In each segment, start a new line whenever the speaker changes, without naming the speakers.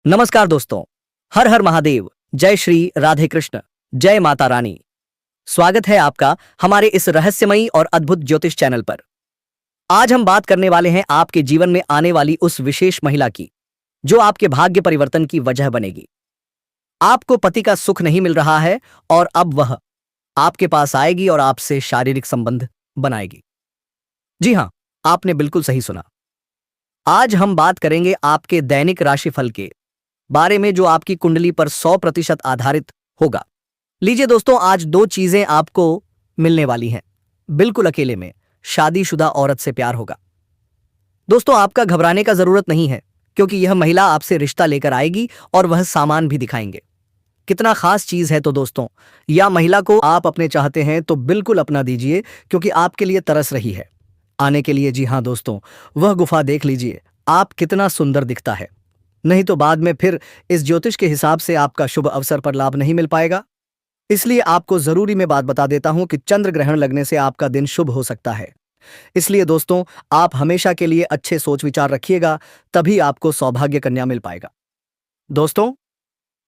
नमस्कार दोस्तों। हर हर महादेव। जय श्री राधे कृष्ण। जय माता रानी। स्वागत है आपका हमारे इस रहस्यमयी और अद्भुत ज्योतिष चैनल पर। आज हम बात करने वाले हैं आपके जीवन में आने वाली उस विशेष महिला की जो आपके भाग्य परिवर्तन की वजह बनेगी। आपको पति का सुख नहीं मिल रहा है और अब वह आपके पास आएगी और आपसे शारीरिक संबंध बनाएगी। जी हां, आपने बिल्कुल सही सुना। आज हम बात करेंगे आपके दैनिक राशिफल के बारे में जो आपकी कुंडली पर 100% आधारित होगा। लीजिए दोस्तों, आज दो चीजें आपको मिलने वाली हैं। बिल्कुल अकेले में शादीशुदा औरत से प्यार होगा। दोस्तों, आपका घबराने का जरूरत नहीं है, क्योंकि यह महिला आपसे रिश्ता लेकर आएगी और वह सामान भी दिखाएंगे। कितना खास चीज है तो दोस्तों, या महिला को आप अपने चाहते हैं तो बिल्कुल अपना दीजिए, क्योंकि आपके लिए तरस रही है आने के लिए। जी हां दोस्तों, वह गुफा देख लीजिए, आप कितना सुंदर दिखता है। नहीं तो बाद में फिर इस ज्योतिष के हिसाब से आपका शुभ अवसर पर लाभ नहीं मिल पाएगा। इसलिए आपको जरूरी में बात बता देता हूं कि चंद्र ग्रहण लगने से आपका दिन शुभ हो सकता है। इसलिए दोस्तों, आप हमेशा के लिए अच्छे सोच विचार रखिएगा, तभी आपको सौभाग्य कन्या मिल पाएगा। दोस्तों,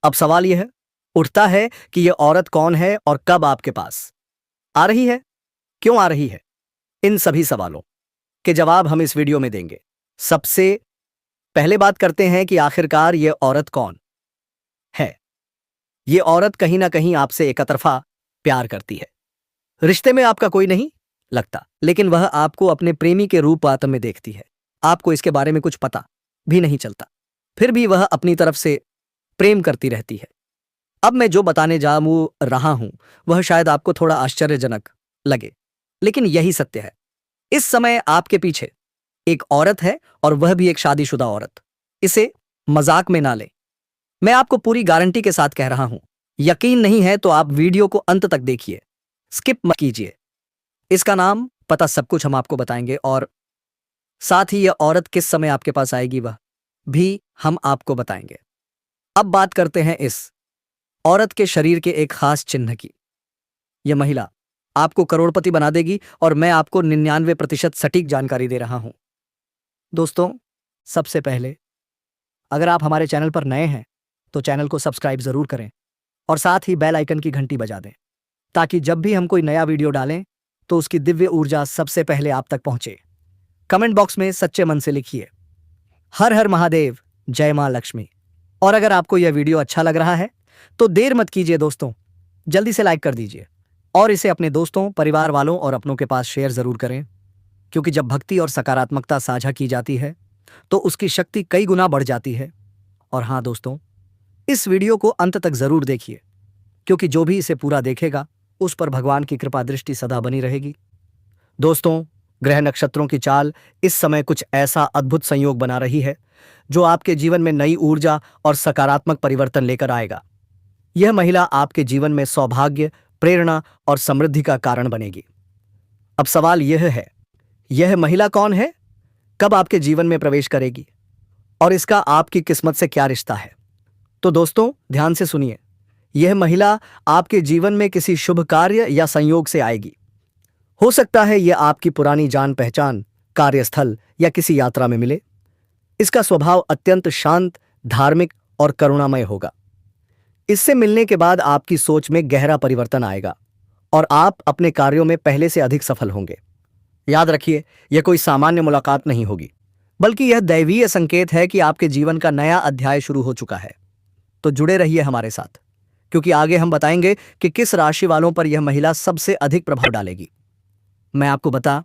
अब सवाल यह उठता है कि यह औरत कौन है और कब आपके पास आ रही है, क्यों आ रही है। इन सभी सवालों के जवाब हम इस वीडियो में देंगे। सबसे पहले बात करते हैं कि आखिरकार यह औरत कौन है। यह औरत कहीं ना कहीं आपसे एकतरफा प्यार करती है। रिश्ते में आपका कोई नहीं लगता, लेकिन वह आपको अपने प्रेमी के रूप पात्र में देखती है। आपको इसके बारे में कुछ पता भी नहीं चलता, फिर भी वह अपनी तरफ से प्रेम करती रहती है। अब मैं जो बताने जा रहा हूं वह शायद आपको थोड़ा आश्चर्यजनक लगे, लेकिन यही सत्य है। इस समय आपके पीछे एक औरत है और वह भी एक शादीशुदा औरत। इसे मजाक में ना लें, मैं आपको पूरी गारंटी के साथ कह रहा हूं। यकीन नहीं है तो आप वीडियो को अंत तक देखिए, स्किप मत कीजिए। इसका नाम पता सब कुछ हम आपको बताएंगे, और साथ ही यह औरत किस समय आपके पास आएगी वह भी हम आपको बताएंगे। अब बात करते हैं इस औरत के शरीर के एक खास चिन्ह की। यह महिला आपको करोड़पति बना देगी, और मैं आपको 99% सटीक जानकारी दे रहा हूं। दोस्तों, सबसे पहले अगर आप हमारे चैनल पर नए हैं तो चैनल को सब्सक्राइब जरूर करें और साथ ही बेल आइकन की घंटी बजा दें, ताकि जब भी हम कोई नया वीडियो डालें तो उसकी दिव्य ऊर्जा सबसे पहले आप तक पहुंचे। कमेंट बॉक्स में सच्चे मन से लिखिए, हर हर महादेव, जय मां लक्ष्मी। और अगर आपको यह वीडियो अच्छा लग रहा है तो देर मत कीजिए दोस्तों, जल्दी से लाइक कर दीजिए और इसे अपने दोस्तों, परिवार वालों और अपनों के पास शेयर जरूर करें, क्योंकि जब भक्ति और सकारात्मकता साझा की जाती है तो उसकी शक्ति कई गुना बढ़ जाती है। और हाँ दोस्तों, इस वीडियो को अंत तक जरूर देखिए, क्योंकि जो भी इसे पूरा देखेगा उस पर भगवान की कृपा दृष्टि सदा बनी रहेगी। दोस्तों, ग्रह नक्षत्रों की चाल इस समय कुछ ऐसा अद्भुत संयोग बना रही है जो आपके जीवन में नई ऊर्जा और सकारात्मक परिवर्तन लेकर आएगा। यह महिला आपके जीवन में सौभाग्य, प्रेरणा और समृद्धि का कारण बनेगी। अब सवाल यह है, यह महिला कौन है, कब आपके जीवन में प्रवेश करेगी और इसका आपकी किस्मत से क्या रिश्ता है। तो दोस्तों, ध्यान से सुनिए। यह महिला आपके जीवन में किसी शुभ कार्य या संयोग से आएगी। हो सकता है यह आपकी पुरानी जान पहचान, कार्यस्थल या किसी यात्रा में मिले। इसका स्वभाव अत्यंत शांत, धार्मिक और करुणामय होगा। इससे मिलने के बाद आपकी सोच में गहरा परिवर्तन आएगा और आप अपने कार्यों में पहले से अधिक सफल होंगे। याद रखिए, यह कोई सामान्य मुलाकात नहीं होगी, बल्कि यह दैवीय संकेत है कि आपके जीवन का नया अध्याय शुरू हो चुका है। तो जुड़े रहिए हमारे साथ, क्योंकि आगे हम बताएंगे कि किस राशि वालों पर यह महिला सबसे अधिक प्रभाव डालेगी। मैं आपको बता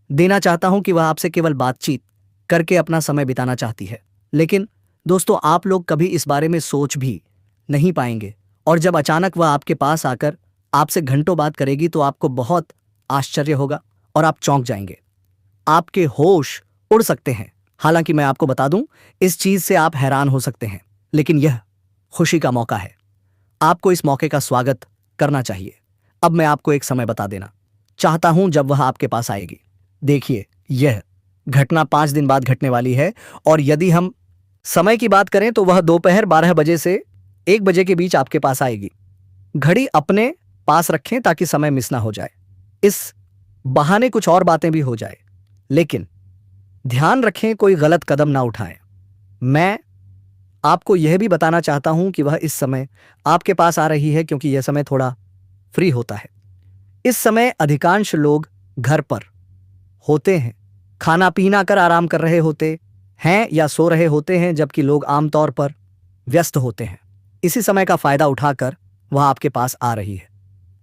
देना चाहता हूं कि वह आपसे केवल बातचीत करके अपना समय बिताना चाहती है, लेकिन दोस्तों, आप लोग कभी इस बारे में सोच भी नहीं पाएंगे। और जब अचानक वह आपके पास आकर आपसे घंटों बात करेगी तो आपको बहुत आश्चर्य होगा और आप चौंक जाएंगे। आपके होश उड़ सकते हैं। हालांकि मैं आपको बता दूं, इस चीज से आप हैरान हो सकते हैं, लेकिन यह खुशी का मौका है। आपको इस मौके का स्वागत करना चाहिए। अब मैं आपको एक समय बता देना चाहता हूं जब वह आपके पास आएगी। देखिए, यह घटना 5 दिन बाद घटने वाली है, और यदि हम समय की बात करें तो वह दोपहर 12 बजे से 1 बजे के बीच आपके पास आएगी। घड़ी अपने पास रखें ताकि समय मिस ना हो जाए। इस बहाने कुछ और बातें भी हो जाए, लेकिन ध्यान रखें कोई गलत कदम ना उठाएं। मैं आपको यह भी बताना चाहता हूं कि वह इस समय आपके पास आ रही है क्योंकि यह समय थोड़ा फ्री होता है। इस समय अधिकांश लोग घर पर होते हैं, खाना पीना कर आराम कर रहे होते हैं या सो रहे होते हैं, जबकि लोग आमतौर पर व्यस्त होते हैं। इसी समय का फायदा उठाकर वह आपके पास आ रही है।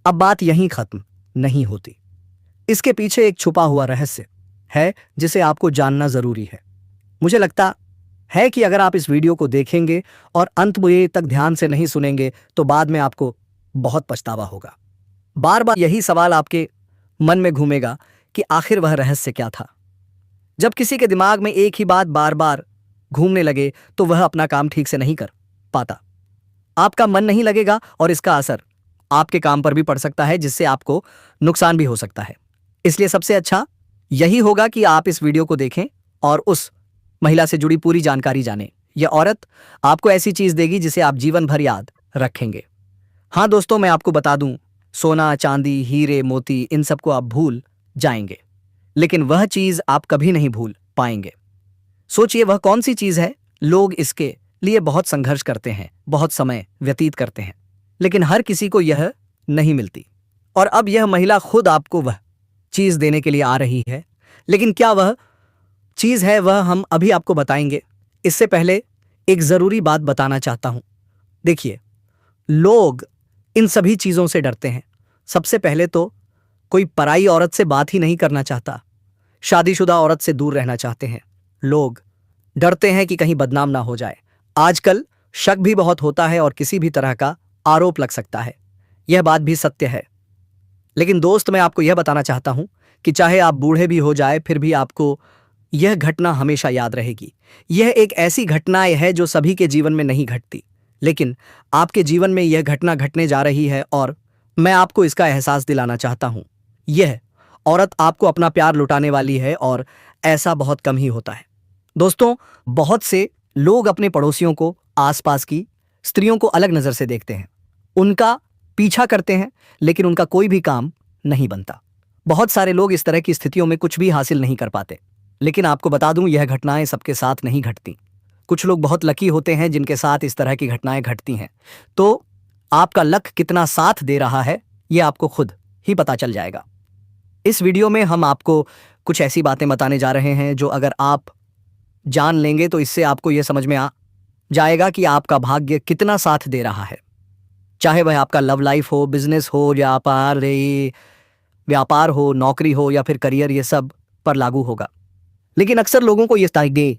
अब बात यहीं खत्म नहीं होती। इसके पीछे एक छुपा हुआ रहस्य है जिसे आपको जानना जरूरी है। मुझे लगता है कि अगर आप इस वीडियो को देखेंगे और अंत में तक ध्यान से नहीं सुनेंगे तो बाद में आपको बहुत पछतावा होगा। बार बार यही सवाल आपके मन में घूमेगा कि आखिर वह रहस्य क्या था। जब किसी के दिमाग में एक ही बात बार बार घूमने लगे तो वह अपना काम ठीक से नहीं कर पाता। आपका मन नहीं लगेगा और इसका असर आपके काम पर भी पड़ सकता है, जिससे आपको नुकसान भी हो सकता है। इसलिए सबसे अच्छा यही होगा कि आप इस वीडियो को देखें और उस महिला से जुड़ी पूरी जानकारी जानें। यह औरत आपको ऐसी चीज देगी जिसे आप जीवन भर याद रखेंगे। हाँ दोस्तों, मैं आपको बता दूं, सोना, चांदी, हीरे, मोती, इन सबको आप भूल जाएंगे, लेकिन वह चीज आप कभी नहीं भूल पाएंगे। सोचिए वह कौन सी चीज है। लोग इसके लिए बहुत संघर्ष करते हैं, बहुत समय व्यतीत करते हैं, लेकिन हर किसी को यह नहीं मिलती। और अब यह महिला खुद आपको वह चीज देने के लिए आ रही है। लेकिन क्या वह चीज है, वह हम अभी आपको बताएंगे। इससे पहले एक जरूरी बात बताना चाहता हूं। देखिए, लोग इन सभी चीजों से डरते हैं। सबसे पहले तो कोई पराई औरत से बात ही नहीं करना चाहता, शादीशुदा औरत से दूर रहना चाहते हैं। लोग डरते हैं कि कहीं बदनाम ना हो जाए। आजकल शक भी बहुत होता है और किसी भी तरह का आरोप लग सकता है। यह बात भी सत्य है। लेकिन दोस्त, मैं आपको यह बताना चाहता हूं कि चाहे आप बूढ़े भी हो जाए, फिर भी आपको यह घटना हमेशा याद रहेगी। यह एक ऐसी घटना है जो सभी के जीवन में नहीं घटती, लेकिन आपके जीवन में यह घटना घटने जा रही है और मैं आपको इसका एहसास दिलाना चाहता हूं। यह औरत आपको अपना प्यार लुटाने वाली है और ऐसा बहुत कम ही होता है। दोस्तों, बहुत से लोग अपने पड़ोसियों को, आसपास की स्त्रियों को अलग नजर से देखते हैं, उनका पीछा करते हैं, लेकिन उनका कोई भी काम नहीं बनता। बहुत सारे लोग इस तरह की स्थितियों में कुछ भी हासिल नहीं कर पाते। लेकिन आपको बता दूं, यह घटनाएं सबके साथ नहीं घटती। कुछ लोग बहुत लकी होते हैं जिनके साथ इस तरह की घटनाएं घटती हैं। तो आपका लक कितना साथ दे रहा है, यह आपको खुद ही पता चल जाएगा। इस वीडियो में हम आपको कुछ ऐसी बातें बताने जा रहे हैं जो अगर आप जान लेंगे तो इससे आपको यह समझ में आ जाएगा कि आपका भाग्य कितना साथ दे रहा है। चाहे वह आपका लव लाइफ हो, बिजनेस हो, व्यापार हो, नौकरी हो या फिर करियर, यह सब पर लागू होगा। लेकिन अक्सर लोगों को यह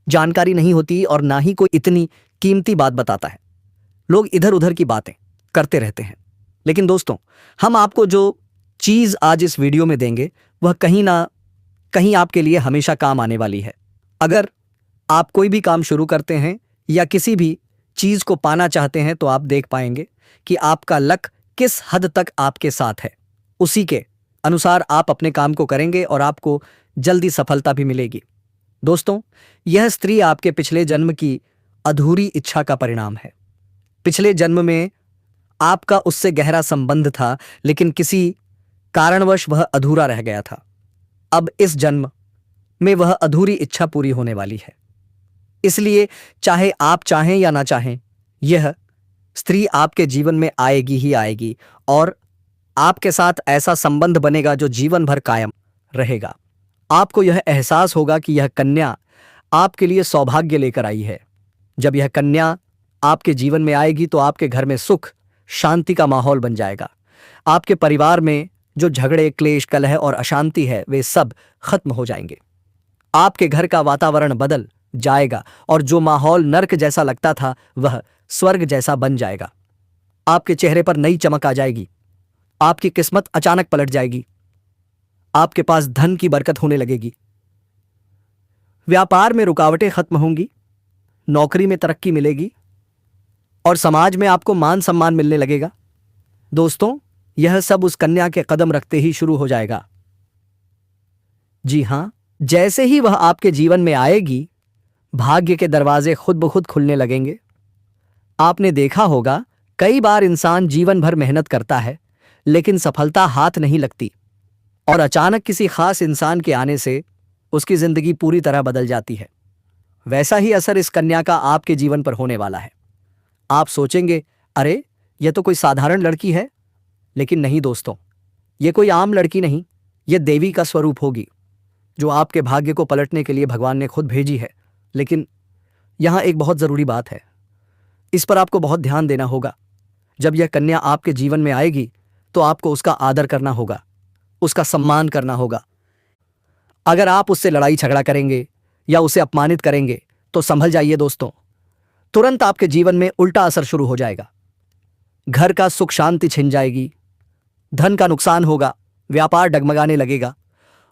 जानकारी नहीं होती और ना ही कोई इतनी कीमती बात बताता है। लोग इधर उधर की बातें करते रहते हैं। लेकिन दोस्तों, हम आपको जो चीज आज इस वीडियो में देंगे वह कहीं ना कहीं आपके लिए हमेशा काम आने वाली है। अगर आप कोई भी काम शुरू करते हैं या किसी भी चीज को पाना चाहते हैं तो आप देख पाएंगे कि आपका लक किस हद तक आपके साथ है। उसी के अनुसार आप अपने काम को करेंगे और आपको जल्दी सफलता भी मिलेगी। दोस्तों, यह स्त्री आपके पिछले जन्म की अधूरी इच्छा का परिणाम है। पिछले जन्म में आपका उससे गहरा संबंध था, लेकिन किसी कारणवश वह अधूरा रह गया था। अब इस जन्म में वह अधूरी इच्छा पूरी होने वाली है। इसलिए चाहे आप चाहें या ना चाहें, यह स्त्री आपके जीवन में आएगी ही आएगी और आपके साथ ऐसा संबंध बनेगा जो जीवन भर कायम रहेगा। आपको यह एहसास होगा कि यह कन्या आपके लिए सौभाग्य लेकर आई है। जब यह कन्या आपके जीवन में आएगी तो आपके घर में सुख, शांति का माहौल बन जाएगा। आपके परिवार में जो झगड़े, क्लेश, कलह और अशांति है, वे सब खत्म हो जाएंगे। आपके घर का वातावरण बदल जाएगा और जो माहौल नर्क जैसा लगता था वह स्वर्ग जैसा बन जाएगा। आपके चेहरे पर नई चमक आ जाएगी। आपकी किस्मत अचानक पलट जाएगी। आपके पास धन की बरकत होने लगेगी। व्यापार में रुकावटें खत्म होंगी, नौकरी में तरक्की मिलेगी और समाज में आपको मान सम्मान मिलने लगेगा। दोस्तों, यह सब उस कन्या के कदम रखते ही शुरू हो जाएगा। जी हां, जैसे ही वह आपके जीवन में आएगी, भाग्य के दरवाजे खुद ब खुद खुलने लगेंगे। आपने देखा होगा, कई बार इंसान जीवन भर मेहनत करता है लेकिन सफलता हाथ नहीं लगती और अचानक किसी खास इंसान के आने से उसकी जिंदगी पूरी तरह बदल जाती है। वैसा ही असर इस कन्या का आपके जीवन पर होने वाला है। आप सोचेंगे, अरे यह तो कोई साधारण लड़की है, लेकिन नहीं दोस्तों, यह कोई आम लड़की नहीं, यह देवी का स्वरूप होगी जो आपके भाग्य को पलटने के लिए भगवान ने खुद भेजी है। लेकिन यहां एक बहुत जरूरी बात है, इस पर आपको बहुत ध्यान देना होगा। जब यह कन्या आपके जीवन में आएगी तो आपको उसका आदर करना होगा, उसका सम्मान करना होगा। अगर आप उससे लड़ाई झगड़ा करेंगे या उसे अपमानित करेंगे तो संभल जाइए दोस्तों, तुरंत आपके जीवन में उल्टा असर शुरू हो जाएगा। घर का सुख शांति छिन जाएगी, धन का नुकसान होगा, व्यापार डगमगाने लगेगा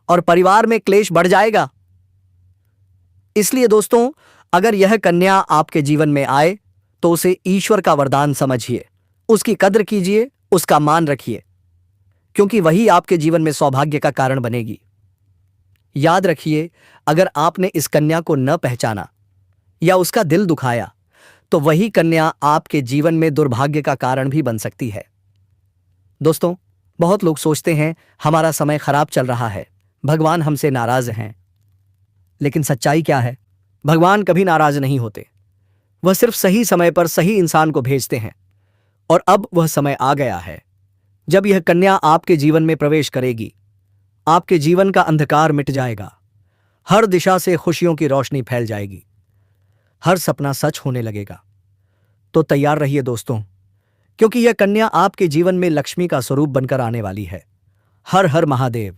और परिवार में क्लेश बढ़ जाएगा। इसलिए दोस्तों, अगर यह कन्या आपके जीवन में आए तो उसे ईश्वर का वरदान समझिए, उसकी कद्र कीजिए, उसका मान रखिए, क्योंकि वही आपके जीवन में सौभाग्य का कारण बनेगी। याद रखिए, अगर आपने इस कन्या को न पहचाना या उसका दिल दुखाया तो वही कन्या आपके जीवन में दुर्भाग्य का कारण भी बन सकती है। दोस्तों, बहुत लोग सोचते हैं हमारा समय खराब चल रहा है, भगवान हमसे नाराज हैं। लेकिन सच्चाई क्या है? भगवान कभी नाराज नहीं होते, वह सिर्फ सही समय पर सही इंसान को भेजते हैं। और अब वह समय आ गया है जब यह कन्या आपके जीवन में प्रवेश करेगी। आपके जीवन का अंधकार मिट जाएगा, हर दिशा से खुशियों की रोशनी फैल जाएगी, हर सपना सच होने लगेगा। तो तैयार रहिए दोस्तों, क्योंकि यह कन्या आपके जीवन में लक्ष्मी का स्वरूप बनकर आने वाली है। हर हर महादेव,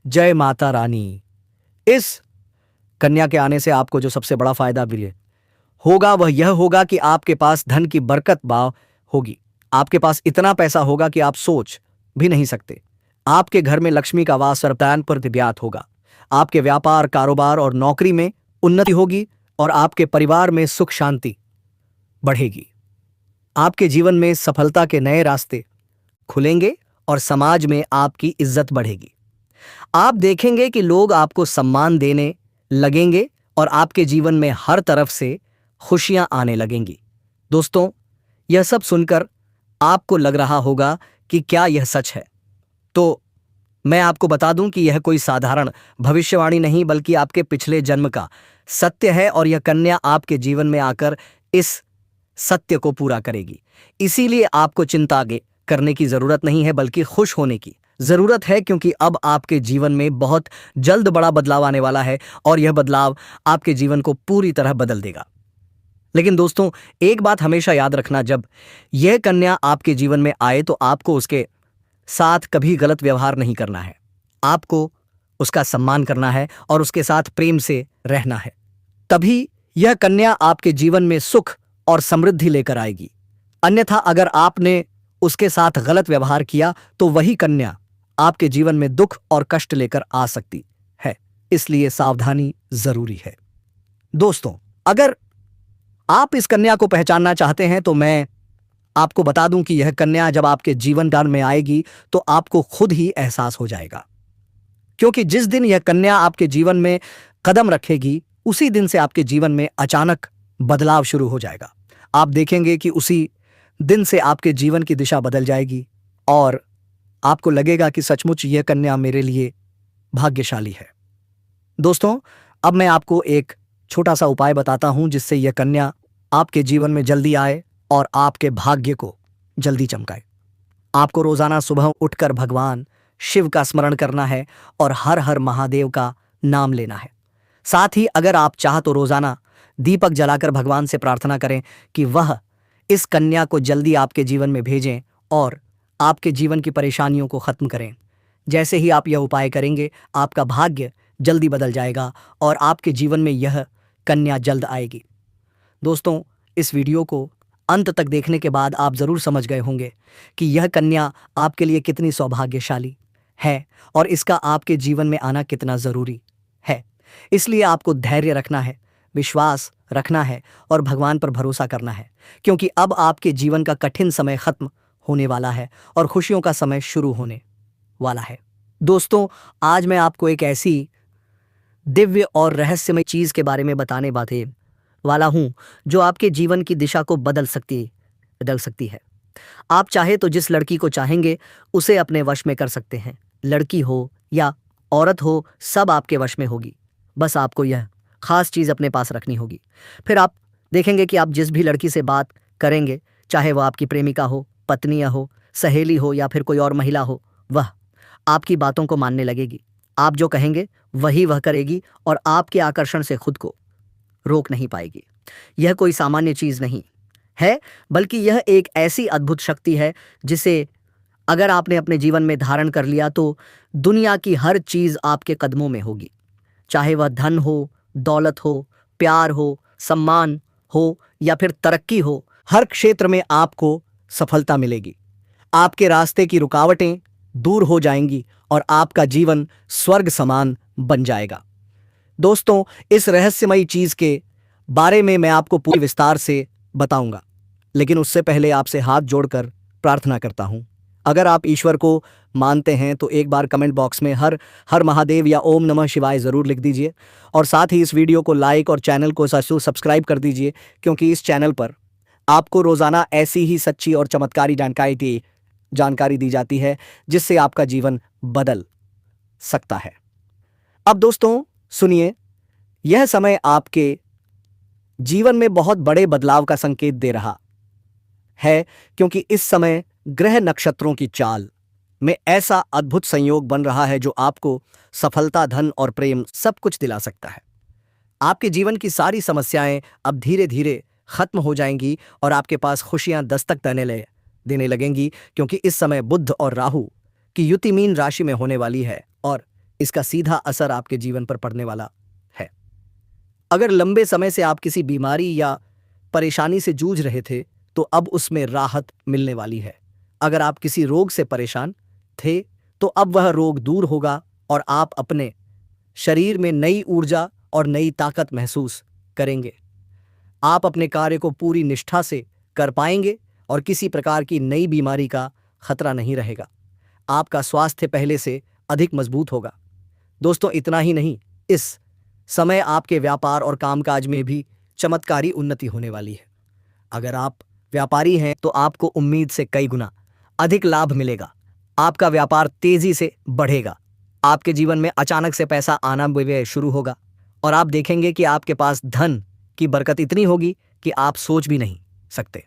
जय माता रानी। इस कन्या के आने से आपको जो सबसे बड़ा फायदा मिले होगा वह यह होगा कि आपके पास धन की बरकत भाव होगी। आपके पास इतना पैसा होगा कि आप सोच भी नहीं सकते। आपके घर में लक्ष्मी का वास सरप्तान पर दिव्यात होगा। आपके व्यापार, कारोबार और नौकरी में उन्नति होगी और आपके परिवार में सुख शांति बढ़ेगी। आपके जीवन में सफलता के नए रास्ते खुलेंगे और समाज में आपकी इज्जत बढ़ेगी। आप देखेंगे कि लोग आपको सम्मान देने लगेंगे और आपके जीवन में हर तरफ से खुशियां आने लगेंगी। दोस्तों, यह सब सुनकर आपको लग रहा होगा कि क्या यह सच है? तो मैं आपको बता दूं कि यह कोई साधारण भविष्यवाणी नहीं, बल्कि आपके पिछले जन्म का सत्य है और यह कन्या आपके जीवन में आकर इस सत्य को पूरा करेगी। इसीलिए आपको चिंता करने की जरूरत नहीं है, बल्कि खुश होने की जरूरत है, क्योंकि अब आपके जीवन में बहुत जल्द बड़ा बदलाव आने वाला है और यह बदलाव आपके जीवन को पूरी तरह बदल देगा। लेकिन दोस्तों, एक बात हमेशा याद रखना, जब यह कन्या आपके जीवन में आए तो आपको उसके साथ कभी गलत व्यवहार नहीं करना है। आपको उसका सम्मान करना है और उसके साथ प्रेम से रहना है। तभी यह कन्या आपके जीवन में सुख और समृद्धि लेकर आएगी। अन्यथा अगर आपने उसके साथ गलत व्यवहार किया तो वही कन्या आपके जीवन में दुख और कष्ट लेकर आ सकती है। इसलिए सावधानी जरूरी है। दोस्तों, अगर आप इस कन्या को पहचानना चाहते हैं तो मैं आपको बता दूं कि यह कन्या जब आपके जीवन काल में आएगी तो आपको खुद ही एहसास हो जाएगा, क्योंकि जिस दिन यह कन्या आपके जीवन में कदम रखेगी उसी दिन से आपके जीवन में अचानक बदलाव शुरू हो जाएगा। आप देखेंगे कि उसी दिन से आपके जीवन की दिशा बदल जाएगी और आपको लगेगा कि सचमुच यह कन्या मेरे लिए भाग्यशाली है। दोस्तों, अब मैं आपको एक छोटा सा उपाय बताता हूं जिससे यह कन्या आपके जीवन में जल्दी आए और आपके भाग्य को जल्दी चमकाए। आपको रोजाना सुबह उठकर भगवान शिव का स्मरण करना है और हर हर महादेव का नाम लेना है। साथ ही अगर आप चाह तो रोजाना दीपक जलाकर भगवान से प्रार्थना करें कि वह इस कन्या को जल्दी आपके जीवन में भेजें और आपके जीवन की परेशानियों को खत्म करें। जैसे ही आप यह उपाय करेंगे, आपका भाग्य जल्दी बदल जाएगा और आपके जीवन में यह कन्या जल्द आएगी। दोस्तों, इस वीडियो को अंत तक देखने के बाद आप जरूर समझ गए होंगे कि यह कन्या आपके लिए कितनी सौभाग्यशाली है और इसका आपके जीवन में आना कितना जरूरी है। इसलिए आपको धैर्य रखना है, विश्वास रखना है और भगवान पर भरोसा करना है, क्योंकि अब आपके जीवन का कठिन समय खत्म होने वाला है और खुशियों का समय शुरू होने वाला है। दोस्तों, आज मैं आपको एक ऐसी दिव्य और रहस्यमय चीज के बारे में बताने वाला हूं जो आपके जीवन की दिशा को बदल सकती है। आप चाहे तो जिस लड़की को चाहेंगे उसे अपने वश में कर सकते हैं। लड़की हो या औरत हो, सब आपके वश में होगी। बस आपको यह खास चीज़ अपने पास रखनी होगी। फिर आप देखेंगे कि आप जिस भी लड़की से बात करेंगे, चाहे वह आपकी प्रेमिका हो, पत्नी हो, सहेली हो या फिर कोई और महिला हो, वह आपकी बातों को मानने लगेगी। आप जो कहेंगे वही वह करेगी और आपके आकर्षण से खुद को रोक नहीं पाएगी। यह कोई सामान्य चीज़ नहीं है, बल्कि यह एक ऐसी अद्भुत शक्ति है जिसे अगर आपने अपने जीवन में धारण कर लिया तो दुनिया की हर चीज़ आपके कदमों में होगी। चाहे वह धन हो, दौलत हो, प्यार हो, सम्मान हो या फिर तरक्की हो, हर क्षेत्र में आपको सफलता मिलेगी। आपके रास्ते की रुकावटें दूर हो जाएंगी और आपका जीवन स्वर्ग समान बन जाएगा। दोस्तों, इस रहस्यमयी चीज के बारे में मैं आपको पूरी विस्तार से बताऊंगा, लेकिन उससे पहले आपसे हाथ जोड़कर प्रार्थना करता हूं। अगर आप ईश्वर को मानते हैं तो एक बार कमेंट बॉक्स में हर हर महादेव या ओम नमः शिवाय ज़रूर लिख दीजिए और साथ ही इस वीडियो को लाइक और चैनल को सब्सक्राइब कर दीजिए, क्योंकि इस चैनल पर आपको रोज़ाना ऐसी ही सच्ची और चमत्कारी जानकारी दी जाती है जिससे आपका जीवन बदल सकता है। अब दोस्तों सुनिए, यह समय आपके जीवन में बहुत बड़े बदलाव का संकेत दे रहा है, क्योंकि इस समय ग्रह नक्षत्रों की चाल में ऐसा अद्भुत संयोग बन रहा है जो आपको सफलता, धन और प्रेम सब कुछ दिला सकता है। आपके जीवन की सारी समस्याएं अब धीरे धीरे खत्म हो जाएंगी और आपके पास खुशियां दस्तक देने लगेंगी, क्योंकि इस समय बुध और राहु की युति मीन राशि में होने वाली है और इसका सीधा असर आपके जीवन पर पड़ने वाला है। अगर लंबे समय से आप किसी बीमारी या परेशानी से जूझ रहे थे तो अब उसमें राहत मिलने वाली है। अगर आप किसी रोग से परेशान थे तो अब वह रोग दूर होगा और आप अपने शरीर में नई ऊर्जा और नई ताकत महसूस करेंगे। आप अपने कार्य को पूरी निष्ठा से कर पाएंगे और किसी प्रकार की नई बीमारी का खतरा नहीं रहेगा। आपका स्वास्थ्य पहले से अधिक मजबूत होगा। दोस्तों, इतना ही नहीं, इस समय आपके व्यापार और कामकाज में भी चमत्कारी उन्नति होने वाली है। अगर आप व्यापारी हैं तो आपको उम्मीद से कई गुना अधिक लाभ मिलेगा। आपका व्यापार तेजी से बढ़ेगा। आपके जीवन में अचानक से पैसा आना व्यय शुरू होगा और आप देखेंगे कि आपके पास धन की बरकत इतनी होगी कि आप सोच भी नहीं सकते।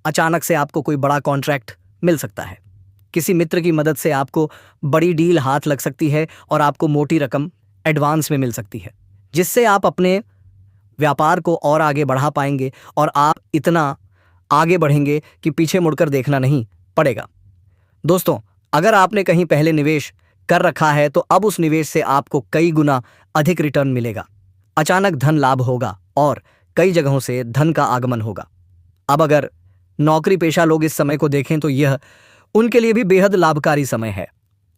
अचानक से आपको कोई बड़ा कॉन्ट्रैक्ट मिल सकता है। किसी मित्र की मदद से आपको बड़ी डील हाथ लग सकती है और आपको मोटी रकम एडवांस में मिल सकती है, जिससे आप अपने व्यापार को और आगे बढ़ा पाएंगे और आप इतना आगे बढ़ेंगे कि पीछे मुड़कर देखना नहीं पड़ेगा। दोस्तों, अगर आपने कहीं पहले निवेश कर रखा है तो अब उस निवेश से आपको कई गुना अधिक रिटर्न मिलेगा। अचानक धन लाभ होगा और कई जगहों से धन का आगमन होगा। अब अगर नौकरी पेशा लोग इस समय को देखें तो यह उनके लिए भी बेहद लाभकारी समय है।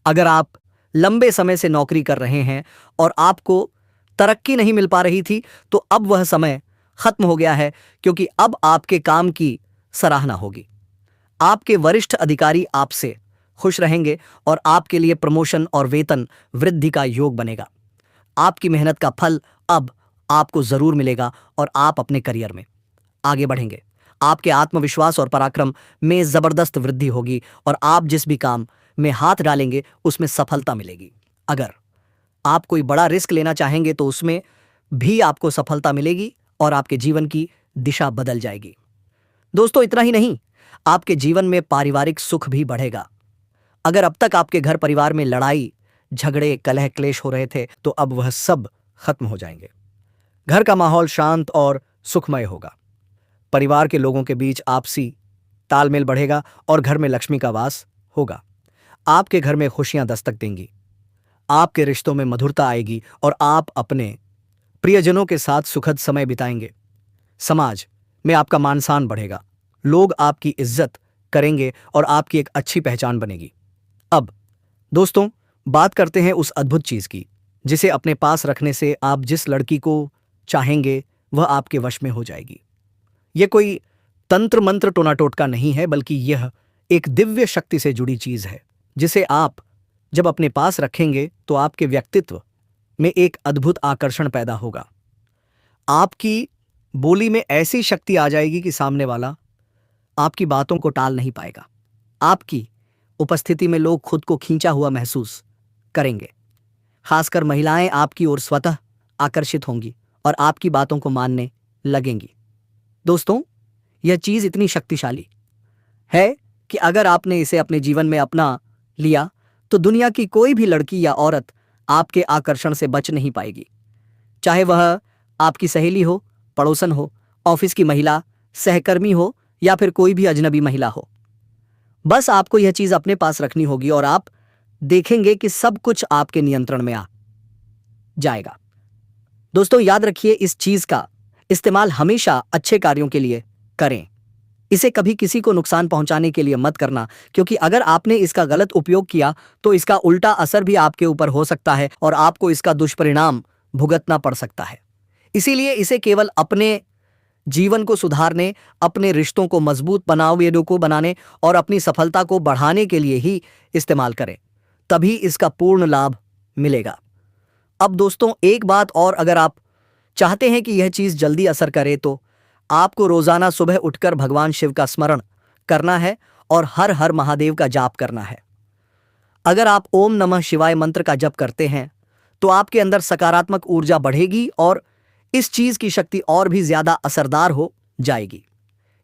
अगर आप लंबे समय से नौकरी कर रहे हैं और आपको तरक्की नहीं मिल पा रही थी तो अब वह समय खत्म हो गया है, क्योंकि अब आपके काम की सराहना होगी। आपके वरिष्ठ अधिकारी आपसे खुश रहेंगे और आपके लिए प्रमोशन और वेतन वृद्धि का योग बनेगा। आपकी मेहनत का फल अब आपको जरूर मिलेगा और आप अपने करियर में आगे बढ़ेंगे। आपके आत्मविश्वास और पराक्रम में जबरदस्त वृद्धि होगी और आप जिस भी काम में हाथ डालेंगे उसमें सफलता मिलेगी। अगर आप कोई बड़ा रिस्क लेना चाहेंगे तो उसमें भी आपको सफलता मिलेगी और आपके जीवन की दिशा बदल जाएगी। दोस्तों, इतना ही नहीं, आपके जीवन में पारिवारिक सुख भी बढ़ेगा। अगर अब तक आपके घर परिवार में लड़ाई झगड़े कलह क्लेश हो रहे थे तो अब वह सब खत्म हो जाएंगे। घर का माहौल शांत और सुखमय होगा। परिवार के लोगों के बीच आपसी तालमेल बढ़ेगा और घर में लक्ष्मी का वास होगा। आपके घर में खुशियां दस्तक देंगी। आपके रिश्तों में मधुरता आएगी और आप अपने प्रियजनों के साथ सुखद समय बिताएंगे। समाज में आपका मान सम्मान बढ़ेगा। लोग आपकी इज्जत करेंगे और आपकी एक अच्छी पहचान बनेगी। अब दोस्तों, बात करते हैं उस अद्भुत चीज की जिसे अपने पास रखने से आप जिस लड़की को चाहेंगे वह आपके वश में हो जाएगी। यह कोई तंत्र मंत्र टोना टोटका नहीं है, बल्कि यह एक दिव्य शक्ति से जुड़ी चीज है जिसे आप जब अपने पास रखेंगे तो आपके व्यक्तित्व में एक अद्भुत आकर्षण पैदा होगा। आपकी बोली में ऐसी शक्ति आ जाएगी कि सामने वाला आपकी बातों को टाल नहीं पाएगा। आपकी उपस्थिति में लोग खुद को खींचा हुआ महसूस करेंगे। खासकर महिलाएं आपकी ओर स्वतः आकर्षित होंगी और आपकी बातों को मानने लगेंगी। दोस्तों, यह चीज इतनी शक्तिशाली है कि अगर आपने इसे अपने जीवन में अपना लिया तो दुनिया की कोई भी लड़की या औरत आपके आकर्षण से बच नहीं पाएगी। चाहे वह आपकी सहेली हो, पड़ोसन हो, ऑफिस की महिला, सहकर्मी हो या फिर कोई भी अजनबी महिला हो। बस आपको यह चीज अपने पास रखनी होगी और आप देखेंगे कि सब कुछ आपके नियंत्रण में आ जाएगा। दोस्तों, याद रखिए, इस चीज का इस्तेमाल हमेशा अच्छे कार्यों के लिए करें। इसे कभी किसी को नुकसान पहुंचाने के लिए मत करना, क्योंकि अगर आपने इसका गलत उपयोग किया तो इसका उल्टा असर भी आपके ऊपर हो सकता है और आपको इसका दुष्परिणाम भुगतना पड़ सकता है। इसीलिए इसे केवल अपने जीवन को सुधारने, अपने रिश्तों को मजबूत बनाने और अपनी सफलता को बढ़ाने के लिए ही इस्तेमाल करें, तभी इसका पूर्ण लाभ मिलेगा। अब दोस्तों, एक बात और, अगर आप चाहते हैं कि यह चीज जल्दी असर करे तो आपको रोजाना सुबह उठकर भगवान शिव का स्मरण करना है और हर हर महादेव का जाप करना है। अगर आप ओम नमः शिवाय मंत्र का जप करते हैं तो आपके अंदर सकारात्मक ऊर्जा बढ़ेगी और इस चीज की शक्ति और भी ज्यादा असरदार हो जाएगी।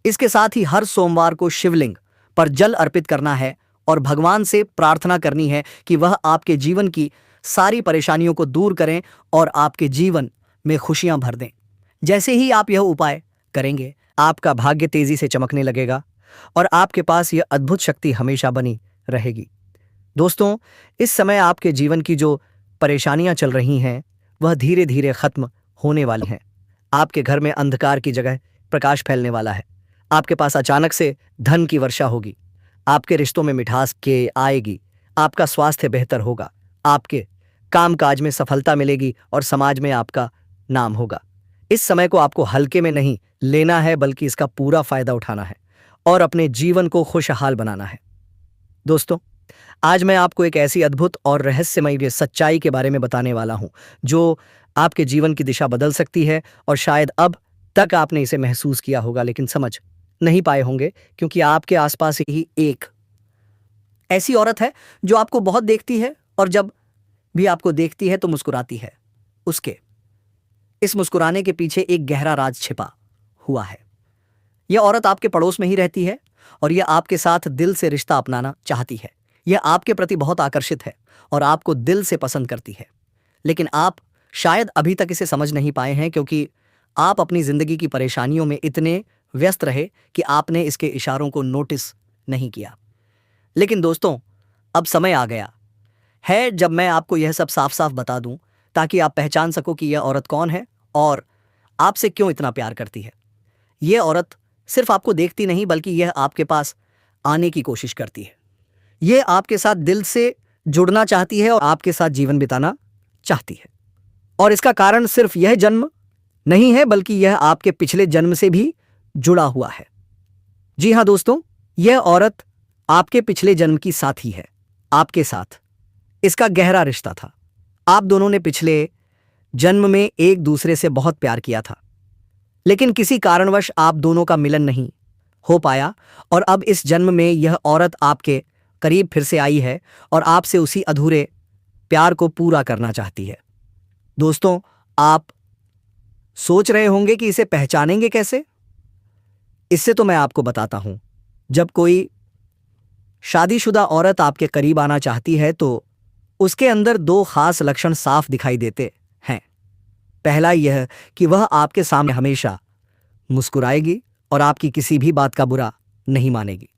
इसके साथ ही हर सोमवार को शिवलिंग पर जल अर्पित करना है और भगवान से प्रार्थना करनी है कि वह आपके जीवन की सारी परेशानियों को दूर करें और आपके जीवन में खुशियां भर दें। जैसे ही आप यह उपाय करेंगे, आपका भाग्य तेजी से चमकने लगेगा और आपके पास यह अद्भुत शक्ति हमेशा बनी रहेगी। दोस्तों, इस समय आपके जीवन की जो परेशानियां चल रही हैं वह धीरे धीरे खत्म होने वाली हैं। आपके घर में अंधकार की जगह प्रकाश फैलने वाला है। आपके पास अचानक से धन की वर्षा होगी। आपके रिश्तों में मिठास के आएगी। आपका स्वास्थ्य बेहतर होगा। आपके कामकाज में सफलता मिलेगी और समाज में आपका नाम होगा। इस समय को आपको हल्के में नहीं लेना है, बल्कि इसका पूरा फायदा उठाना है और अपने जीवन को खुशहाल बनाना है। दोस्तों, आज मैं आपको एक ऐसी अद्भुत और रहस्यमयी सच्चाई के बारे में बताने वाला हूं जो आपके जीवन की दिशा बदल सकती है और शायद अब तक आपने इसे महसूस किया होगा लेकिन समझ नहीं पाए होंगे, क्योंकि आपके आसपास ही एक ऐसी औरत है जो आपको बहुत देखती है और जब भी आपको देखती है तो मुस्कुराती है। उसके इस मुस्कुराने के पीछे एक गहरा राज छिपा हुआ है। यह औरत आपके पड़ोस में ही रहती है और यह आपके साथ दिल से रिश्ता अपनाना चाहती है। यह आपके प्रति बहुत आकर्षित है और आपको दिल से पसंद करती है, लेकिन आप शायद अभी तक इसे समझ नहीं पाए हैं, क्योंकि आप अपनी जिंदगी की परेशानियों में इतने व्यस्त रहे कि आपने इसके इशारों को नोटिस नहीं किया। लेकिन दोस्तों, अब समय आ गया है जब मैं आपको यह सब साफ साफ बता दूं, ताकि आप पहचान सको कि यह औरत कौन है और आपसे क्यों इतना प्यार करती है। यह औरत सिर्फ आपको देखती नहीं, बल्कि यह आपके पास आने की कोशिश करती है। यह आपके साथ दिल से जुड़ना चाहती है और आपके साथ जीवन बिताना चाहती है। और इसका कारण सिर्फ यह जन्म नहीं है, बल्कि यह आपके पिछले जन्म से भी जुड़ा हुआ है। जी हां दोस्तों, यह औरत आपके पिछले जन्म की साथी है। आपके साथ इसका गहरा रिश्ता था। आप दोनों ने पिछले जन्म में एक दूसरे से बहुत प्यार किया था, लेकिन किसी कारणवश आप दोनों का मिलन नहीं हो पाया और अब इस जन्म में यह औरत आपके करीब फिर से आई है और आपसे उसी अधूरे प्यार को पूरा करना चाहती है। दोस्तों, आप सोच रहे होंगे कि इसे पहचानेंगे कैसे? इससे तो मैं आपको बताता हूं। जब कोई शादीशुदा औरत आपके करीब आना चाहती है तो उसके अंदर दो खास लक्षण साफ दिखाई देते हैं। पहला यह कि वह आपके सामने हमेशा मुस्कुराएगी और आपकी किसी भी बात का बुरा नहीं मानेगी।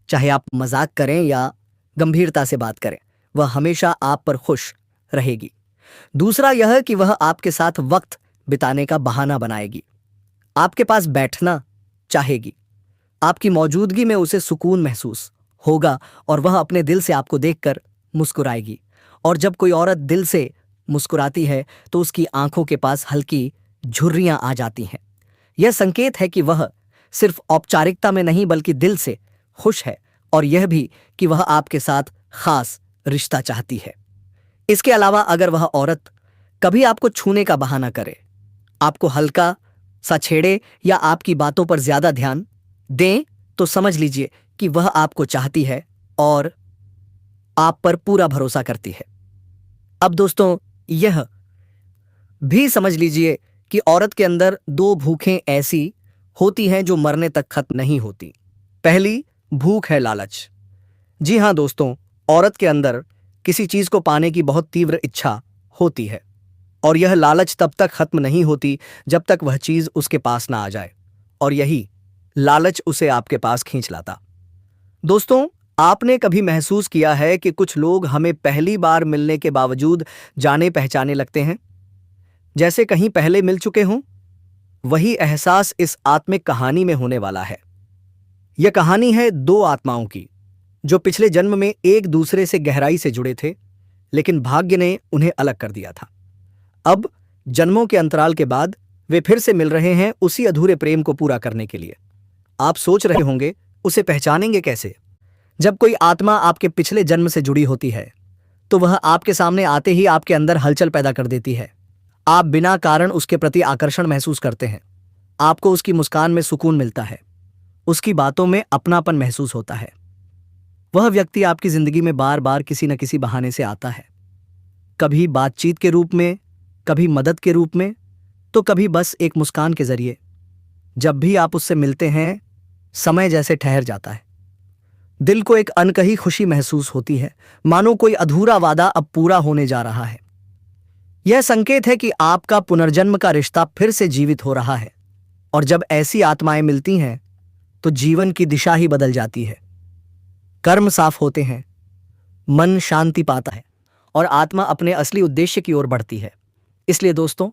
चाहे आप मजाक करें या गंभीरता से बात करें, वह हमेशा आप पर खुश रहेगी। दूसरा यह कि वह आपके साथ वक्त बिताने का बहाना बनाएगी, आपके पास बैठना चाहेगी। आपकी मौजूदगी में उसे सुकून महसूस होगा और वह अपने दिल से आपको देखकर मुस्कुराएगी। और जब कोई औरत दिल से मुस्कुराती है तो उसकी आंखों के पास हल्की झुर्रियां आ जाती हैं। यह संकेत है कि वह सिर्फ औपचारिकता में नहीं, बल्कि दिल से खुश है और यह भी कि वह आपके साथ खास रिश्ता चाहती है। इसके अलावा अगर वह औरत कभी आपको छूने का बहाना करे, आपको हल्का सा छेड़े या आपकी बातों पर ज्यादा ध्यान दें, तो समझ लीजिए कि वह आपको चाहती है और आप पर पूरा भरोसा करती है। अब दोस्तों, यह भी समझ लीजिए कि औरत के अंदर दो भूखें ऐसी होती हैं जो मरने तक खत्म नहीं होती। पहली भूख है लालच। जी हाँ दोस्तों, औरत के अंदर किसी चीज को पाने की बहुत तीव्र इच्छा होती है और यह लालच तब तक खत्म नहीं होती जब तक वह चीज उसके पास ना आ जाए, और यही लालच उसे आपके पास खींच लाता। दोस्तों, आपने कभी महसूस किया है कि कुछ लोग हमें पहली बार मिलने के बावजूद जाने पहचाने लगते हैं, जैसे कहीं पहले मिल चुके हों? वही एहसास इस आत्मिक कहानी में होने वाला है। यह कहानी है दो आत्माओं की जो पिछले जन्म में एक दूसरे से गहराई से जुड़े थे, लेकिन भाग्य ने उन्हें अलग कर दिया था। अब जन्मों के अंतराल के बाद वे फिर से मिल रहे हैं उसी अधूरे प्रेम को पूरा करने के लिए। आप सोच रहे होंगे, उसे पहचानेंगे कैसे? जब कोई आत्मा आपके पिछले जन्म से जुड़ी होती है तो वह आपके सामने आते ही आपके अंदर हलचल पैदा कर देती है। आप बिना कारण उसके प्रति आकर्षण महसूस करते हैं। आपको उसकी मुस्कान में सुकून मिलता है, उसकी बातों में अपनापन महसूस होता है। वह व्यक्ति आपकी जिंदगी में बार बार किसी न किसी बहाने से आता है, कभी बातचीत के रूप में, कभी मदद के रूप में, तो कभी बस एक मुस्कान के जरिए। जब भी आप उससे मिलते हैं, समय जैसे ठहर जाता है। दिल को एक अनकही खुशी महसूस होती है, मानो कोई अधूरा वादा अब पूरा होने जा रहा है। यह संकेत है कि आपका पुनर्जन्म का रिश्ता फिर से जीवित हो रहा है। और जब ऐसी आत्माएं मिलती हैं तो जीवन की दिशा ही बदल जाती है। कर्म साफ होते हैं, मन शांति पाता है और आत्मा अपने असली उद्देश्य की ओर बढ़ती है। इसलिए दोस्तों,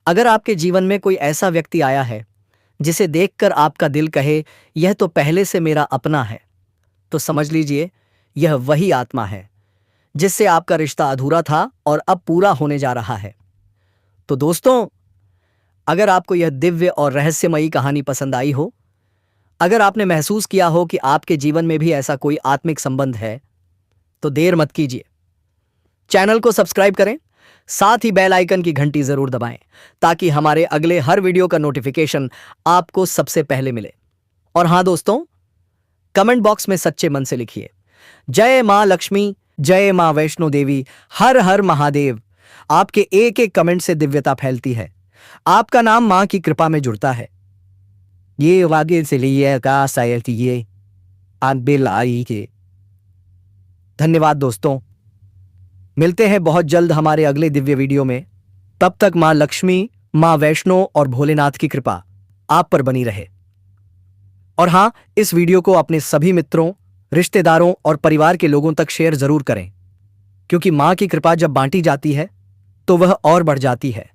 अगर आपके जीवन में कोई ऐसा व्यक्ति आया है जिसे देखकर आपका दिल कहे यह तो पहले से मेरा अपना है, तो समझ लीजिए यह वही आत्मा है जिससे आपका रिश्ता अधूरा था और अब पूरा होने जा रहा है। तो दोस्तों, अगर आपको यह दिव्य और रहस्यमयी कहानी पसंद आई हो, अगर आपने महसूस किया हो कि आपके जीवन में भी ऐसा कोई आत्मिक संबंध है, तो देर मत कीजिए, चैनल को सब्सक्राइब करें, साथ ही बेल आइकन की घंटी जरूर दबाएं ताकि हमारे अगले हर वीडियो का नोटिफिकेशन आपको सबसे पहले मिले। और हां दोस्तों, कमेंट बॉक्स में सच्चे मन से लिखिए, जय मां लक्ष्मी, जय मां वैष्णो देवी, हर हर महादेव। आपके एक एक कमेंट से दिव्यता फैलती है, आपका नाम मां की कृपा में जुड़ता है। ये वागे से लिए का सायती ये बिल आई के। धन्यवाद दोस्तों, मिलते हैं बहुत जल्द हमारे अगले दिव्य वीडियो में। तब तक मां लक्ष्मी, मां वैष्णो और भोलेनाथ की कृपा आप पर बनी रहे। और हां, इस वीडियो को अपने सभी मित्रों, रिश्तेदारों और परिवार के लोगों तक शेयर जरूर करें, क्योंकि मां की कृपा जब बांटी जाती है तो वह और बढ़ जाती है।